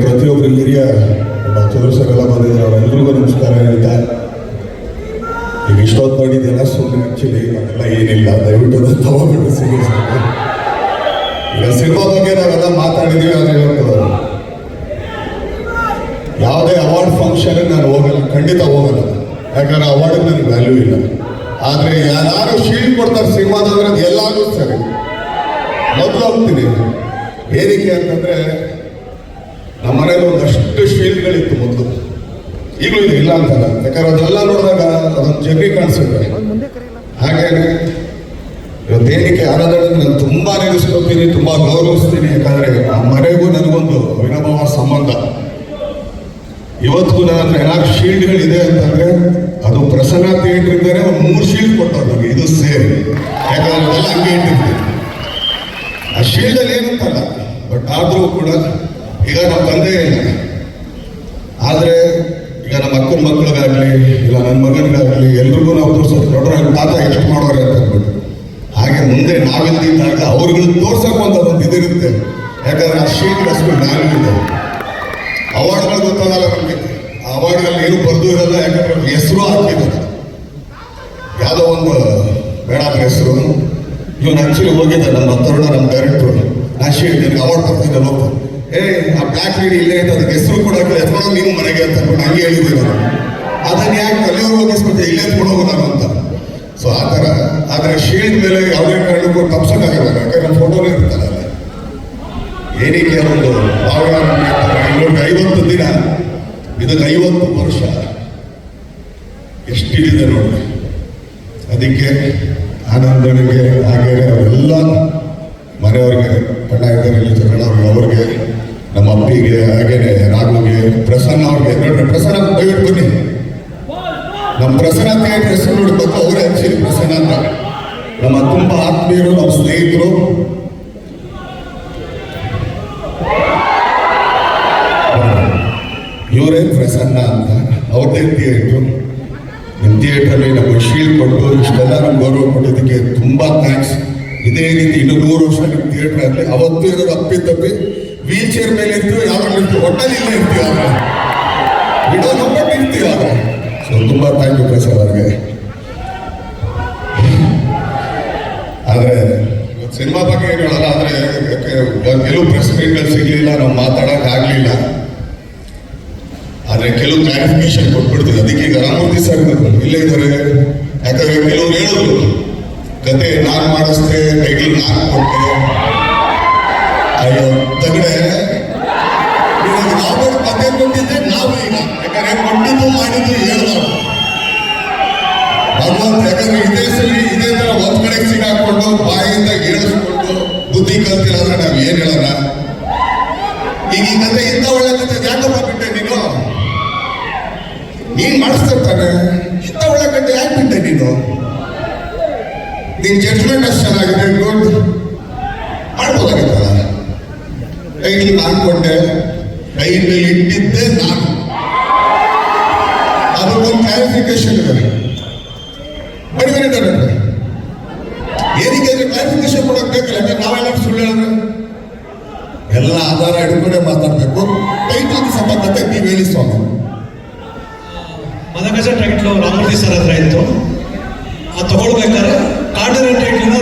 ಪ್ರತಿಯೊಬ್ಬರು ಹಿರಿಯ ಚಂದ್ರಶೇಖರ ಬಂದಿದ್ದಾರೆ, ಅವರೆಲ್ಲರಿಗೂ ನಮಸ್ಕಾರ ಹೇಳ್ತಾ, ಈಗ ಇಷ್ಟೊತ್ತು ನೋಡಿದ್ದೆಲ್ಲ ಸುಮ್ಮನೆ ಆ್ಯಕ್ಚುಲಿ ಅದೆಲ್ಲ ಏನಿಲ್ಲ, ದಯವಿಟ್ಟು ಅದನ್ನು ತಗೋಬಿಟ್ಟು ಸೀರಿಯಸ್ ಆಗಿ. ಈಗ ಸಿನಿಮಾ ಬಗ್ಗೆ ನಾವೆಲ್ಲ ಮಾತಾಡಿದ್ದೀವಿ, ಆದರೆ ಇವತ್ತು ಯಾವುದೇ ಅವಾರ್ಡ್ ಫಂಕ್ಷನ್ ನಾನು ಹೋಗಲ್ಲ, ಖಂಡಿತ ಹೋಗಲ್ಲ, ಯಾಕಂದ್ರೆ ಅವಾರ್ಡಿಗೆ ನನಗೆ ವ್ಯಾಲ್ಯೂ ಇಲ್ಲ. ಆದರೆ ಯಾರು ಶೀಲ್ಡ್ ಕೊಡ್ತಾರೆ ಸಿನಿಮಾದವ್ರೆ ಅದು ಎಲ್ಲಾದರೂ ಸರಿ ಮೊದಲು ಹೋಗ್ತೀನಿ. ಏನಕ್ಕೆ ಅಂತಂದರೆ ನಮ್ಮ ಮನೇಲಿ ಒಂದಷ್ಟು ಶೀಲ್ಡ್ಗಳಿತ್ತು ಮೊದಲು, ಈಗಲೂ ಇದು ಇಲ್ಲ ಅಂತಲ್ಲ, ಯಾಕಂದ್ರೆ ಅದೆಲ್ಲ ನೋಡಿದಾಗ ಅದೊಂದು ಜರ್ನಿ ಕಾಣಿಸುತ್ತೆ. ಹಾಗೇನೆ ಇವತ್ತೇನಕ್ಕೆ ಆರಾಧನೆ ನಾನು ತುಂಬ ನೆನೆಸ್ಕೊತೀನಿ, ತುಂಬ ಗೌರವಿಸ್ತೀನಿ, ಯಾಕಂದರೆ ಆ ಮನೆಗೂ ನನಗೊಂದು ಅವಿನಾಭಾವ ಸಂಬಂಧ. ಇವತ್ತಿಗೂ ನನ್ನ ಹತ್ರ ಏನಾದ್ರು ಶೀಲ್ಡ್ಗಳಿದೆ ಅಂತಂದರೆ ಅದು ಪ್ರಸನ್ನ ಥಿಯೇಟ್ರಿಂದನೇ ಒಂದು 3 ಶೀಲ್ಡ್ ಕೊಟ್ಟವ್ರು ನನಗೆ, ಇದು ಸೇರಿ, ಯಾಕಂದ್ರೆ ಅದೆಲ್ಲ ಹಂಗೆ ಇಟ್ಟಿರ್ತೀನಿ. ಆ ಶೀಲ್ಡಲ್ಲಿ ಏನಂತಲ್ಲ, ಬಟ್ ಆದರೂ ಕೂಡ ಈಗ ನಮ್ಮ ತಂದೆ ಇಲ್ಲ, ಆದರೆ ಈಗ ನಮ್ಮ ಅಕ್ಕನ ಮಕ್ಕಳಿಗಾಗಲಿ ಇಲ್ಲ ನನ್ನ ಮಗನಿಗಾಗಲಿ ಎಲ್ರಿಗೂ ನಾವು ತೋರಿಸೋದು ನೋಡ್ರೆ ತಾತ ಎಷ್ಟು ಮಾಡೋರೆ ಅಂತ ಅಂದ್ಬಿಟ್ಟು. ಹಾಗೆ ಮುಂದೆ ನಾವಿಲ್ದಿದ್ದಾಗ ಅವ್ರುಗಳು ತೋರ್ಸೋಕೆ ಒಂದು ಇದಿರುತ್ತೆ, ಯಾಕಂದ್ರೆ ಆ ಶೀಲ್ಡ್ ಅಷ್ಟು ವ್ಯಾಲ್ಯೂ ಇದೆ. ಅವಾರ್ಡ್ಗಳು ಗೊತ್ತಾಗಲ್ಲ ನಮಗೆ, ಆ ಅವಾರ್ಡ್ಗಳಲ್ಲಿ ಏನು ಬರೆದು ಇರಲ್ಲ, ಯಾಕಂದ್ರೆ ಹೆಸರು ಹಾಕಿದ್ದಾರೆ, ಯಾವುದೋ ಒಂದು ಬೇಡ ಹೆಸರು. ಇವನು ಆ್ಯಕ್ಚುಲಿ ಹೋಗಿದ್ದೆ ನಮ್ಮ ತರುಣ, ನಮ್ಮ ಡೈರೆಕ್ಟ್ರು, ನಾ ಶೀಲ್ಡ್ ನಿನಗೆ ಅವಾರ್ಡ್ ಬರ್ತಿದ್ದೆ ಹೋಗ್ತು, ಆ ಬ್ಲ್ಯಾಕ್ ಲೇಡಿ ಇಲ್ಲೇ ಇತ್ತು, ಅದಕ್ಕೆ ಹೆಸರು ಕೊಡೋಕೆ ಎತ್ಕೊಂಡು ನೀವು ಮನೆಗೆ ಅಂತ ಅಂದ್ಬಿಟ್ಟು ಹಂಗೆ ಹೇಳಿದ್ದೆ ನಾನು. ಅದನ್ನು ಯಾಕೆ ಅಲ್ಲಿಯವ್ರು ಹೋಗಿಸ್ಬಿಟ್ಟು ಇಲ್ಲೇ ಎತ್ಕೊಂಡು ನಾನು ಅಂತ. ಸೊ ಆ ಥರ. ಆದರೆ ಶೀಲ್ಡ್ ಮೇಲೆ ಯಾವುದೇ ಕಾರಣಕ್ಕೂ ತಪ್ಸೋಕ್ಕಾಗಲ್ಲ, ಯಾಕಂದ್ರೆ ನಮ್ಮ ಫೋಟೋನೇ ಇರ್ತಲ್ಲ ಅಲ್ಲಿ. ಏನಕ್ಕೆ ಒಂದು ಭಾವನೆ 50 ದಿನ, ಇದಕ್ಕೆ 50 ವರ್ಷ ಎಷ್ಟಿದೆ ನೋಡಿ. ಅದಕ್ಕೆ ಆನಂದನಿಗೆ ಹಾಗೆ ಅವರೆಲ್ಲ ಮನೆಯವ್ರಿಗೆ, ಅಣ್ಣ ಇದ್ದಾರೆ ಇಲ್ಲಿ ಚರಣ ಅವ್ರಿಗೆ, ನಮ್ಮ ಅಪ್ಪಿಗೆ, ಹಾಗೇನೆ ರಾಘುಗೆ, ಪ್ರಸನ್ನ ಅವ್ರಿಗೆ. ನೋಡ್ರಿ ಪ್ರಸನ್ನ ದಯವಿಟ್ಟು ಬನ್ನಿ, ನಮ್ಮ ಪ್ರಸನ್ನ ಥಿಯೇಟರ್ ಹೆಸರು ನೋಡಿ ಬಂದು ಅವರೇ ಆ್ಯಕ್ಚುಲಿ ಪ್ರಸನ್ನ ಅಂತ ನಮ್ಮ ತುಂಬ ಆತ್ಮೀಯರು, ನಮ್ಮ ಸ್ನೇಹಿತರು. ಇವರೇ ಪ್ರಸನ್ನ ಅಂತ, ಅವ್ರದ್ದೇ ಥಿಯೇಟ್ರು. ನಿಮ್ಮ ಥಿಯೇಟ್ರಲ್ಲಿ ನಮಗೆ ಶೀಲ್ಡ್ ಕೊಟ್ಟು ಇಷ್ಟೆಲ್ಲ ನಮ್ಗೆ ಗೌರವ ಕೊಟ್ಟಿದ್ದಕ್ಕೆ ತುಂಬ ಥ್ಯಾಂಕ್ಸ್. ಇದೇ ರೀತಿ ಇನ್ನು 100 ವರ್ಷ ನಿಮ್ಮ ಥಿಯೇಟ್ರ್ ಆಗಲಿ. ಅವತ್ತು ಇರೋದು ಅಪ್ಪಿತಪ್ಪಿ ವೀಲ್ ಚೇರ್ ಮೇಲೆ ಇರ್ತೀವಿ, ಯಾವ್ದ್ರಲ್ಲಿ ಇರ್ತೀವಿ, ಒಟ್ಟಲ್ಲಿ ಇಲ್ಲೇ ಇರ್ತೀವಿ, ಆದರೆ ಇಡೋ ನಂಬಟ್ಟು ಇರ್ತೀವಿ. ಆದರೆ ಸೊ ತುಂಬ ಥ್ಯಾಂಕ್ ಯು ಪ್ರಸಾದ್ ಅವ್ರಿಗೆ. ಆದರೆ ಸಿನಿಮಾ ಬಗ್ಗೆ ಏನು ಹೇಳಲ್ಲ, ಆದರೆ ಕೆಲವು ಪ್ರೆಸ್ ಮೀಟ್ಗಳು ಸಿಗಲಿಲ್ಲ, ನಾವು ಮಾತಾಡೋಕ್ಕಾಗಲಿಲ್ಲ. ಆದರೆ ಕೆಲವು ಕ್ಲಾರಿಫಿಕೇಶನ್ ಕೊಟ್ಬಿಡ್ತೀವಿ. ಅದಕ್ಕೆ ಈಗ ರಾಮಮೂರ್ತಿ ಸರ್ ಇಲ್ಲೇ ಇದ್ದಾರೆ, ಯಾಕಂದ್ರೆ ಕೆಲವ್ರು ಹೇಳಿದ್ರು ಕತೆ ನಾನು ಮಾಡಿಸ್ದೆ, ಟೈಟಲ್ ನಾನು ಕೊಟ್ಟೆ. ಅಯ್ಯೋ ತಗಡೆ, ನಾವು ಕತೆ ಕೊಟ್ಟಿದ್ದೆ ನಾವು ಈಗ, ಯಾಕಂದ್ರೆ ಕೊಟ್ಟಿದ್ದು ಮಾಡಿದ್ದು ಹೇಳ್ಬಾರ್ದು ಭಗವಂತ. ಯಾಕಂದ್ರೆ ಇದೇ ಸರಿ ಇದೇ ತರ ಒಂದ್ ಕಡೆಗೆ ಸಿಗಾಕೊಂಡು ಬಾಯಿಂದ ಹೇಳಿಸ್ಕೊಂಡು ಬುದ್ಧಿ ಕಲ್ತಿಲ್ಲ ಅಂದ್ರೆ ನಾವ್ ಏನ್ ಹೇಳೋಣ. ಈಗ ಈ ಕತೆ ಇಂಥ ಒಳ್ಳೆ ಕತೆ ಯಾಕಪ್ಪ ಬಿಟ್ಟೆ ನೀನ್ ಮಾಡಿಸ್ತಿರ್ತಾನೆ, ಇಂಥ ಒಳ್ಳೆ ಕತೆ ಯಾಕೆ ಬಿಟ್ಟೆ ನೀನು? ನಿನ್ ಜಡ್ಜ್ಮೆಂಟ್ ಅಷ್ಟು ಚೆನ್ನಾಗಿದೆ, ಗುಡ್, ಮಾಡ್ಬೋದಾಗಿತ್ತಲ್ಲ. ಟೈಟ್ಲ್ ನಾನು ಕೊಟ್ಟೆ, ಟೈಟ್ಲ್ ಇಟ್ಟಿದ್ದೆ ನಾನು. ಅದಕ್ಕೊಂದು ಕ್ಲಾರಿಫಿಕೇಶನ್ ಇದೆ. ಬಡಿ ಏನಕ್ಕೆ ಕ್ಲಾರಿಫಿಕೇಶನ್ ಕೊಡಕ್ ಬೇಕಲ್ಲ, ನಾವೆಲ್ಲ ಸುಳ್ಳು ಹೇಳಿದ್ರೆ ಎಲ್ಲ ಆಧಾರ ಹಿಡ್ಕೊಂಡೆ ಮಾತಾಡ್ಬೇಕು. ಟೈಟ್ಲ್ ಸಂಬಂಧತೆ ನೀವು ಹೇಳಿ ಸ್ವಾಮಿ. ಮದಗಜ ಟೈಟ್ಲು ರಾಮಮೂರ್ತಿ ಸರ್ ಹತ್ರ ಇತ್ತು, ಅದು ತಗೊಳ್ಬೇಕಾದ್ರೆ ಕಾರ್ಡರ್ ಟೈಟ್ಲಿನ